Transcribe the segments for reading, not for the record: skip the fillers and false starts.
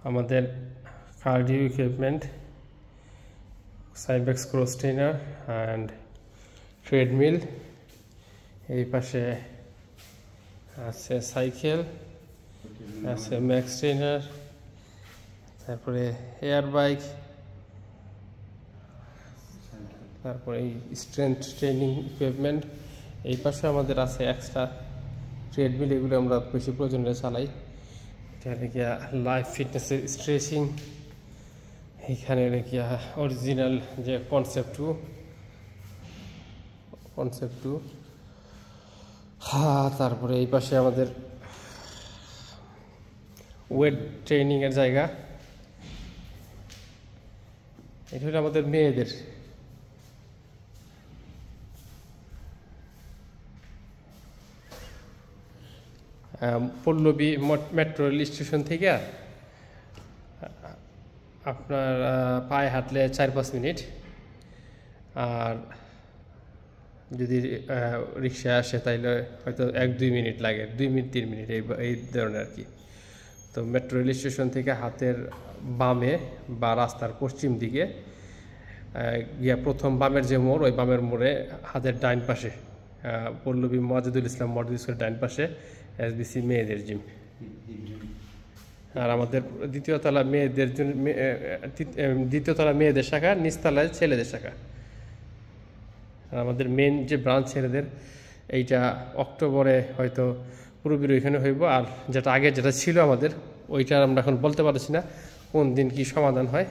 আমাদের cardio equipment, Cybex cross trainer and treadmill. এই পাশে আছে সাইকেল, আছে ম্যাক্স ট্রেনার, তারপরে এয়ার বাইক, তারপরে এই স্ট্রেংথ ট্রেনিং ইকুইপমেন্ট। এই পাশে আমাদের আছে এক্সট্রা ট্রেডমিল, এগুলো আমরা বেশি প্রয়োজনে চালাই। এখানে গিয়া লাইফ ফিটনেসের স্ট্রেচিং, এখানে গিয়া অরিজিনাল যে কনসেপ্ট টু। তারপরে এই পাশে আমাদের ওয়েট ট্রেনিংয়ের জায়গা। এটা হলো আমাদের মেয়েদের। পল্লবী মেট্রো রেল স্টেশন থেকে আপনার পায়ে হাঁটলে 4-5 মিনিট, আর যদি রিক্সায় আসে তাইলে হয়তো 1-2 মিনিট লাগে, 2 মিনিট 3 মিনিট এই ধরনের আর কি। তো মেট্রো রেল স্টেশন থেকে হাতের বামে বা রাস্তার পশ্চিম দিকে গিয়া প্রথম বামের যে মোড়, ওই বামের মোড়ে হাতের ডাইন পাশে পল্লবী মাজেদুল ইসলাম মডেল স্কুলের ডাইন পাশে এসবিসি মেয়েদের জিম। আর আমাদের দ্বিতীয়তলা মেয়েদের শাখা, নিচতলায় ছেলেদের শাখা। আর আমাদের মেন যে ব্রাঞ্চ ছেলেদের, এইটা অক্টোবরে হয়তো পুরোপুরি ওইখানে হইব। আর যেটা আগে যেটা ছিল আমাদের, ওইটা আমরা এখন বলতে পারছি না কোন দিন কি সমাধান হয়।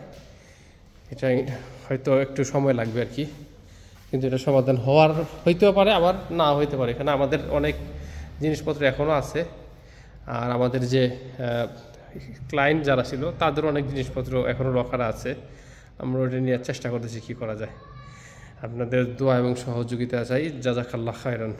এটা হয়তো একটু সময় লাগবে আর কি, কিন্তু এটা সমাধান হওয়ার হইতেও পারে, আবার না হইতে পারে। এখানে আমাদের অনেক জিনিসপত্র এখনও আছে, আর আমাদের যে ক্লায়েন্ট যারা ছিল তাদের অনেক জিনিসপত্র এখনও রাখার আছে। আমরা ওটা নিয়ে চেষ্টা করতেছি কী করা যায়। আপনাদের দোয়া এবং সহযোগিতা চাই। জাযাকাল্লাহ খায়রান।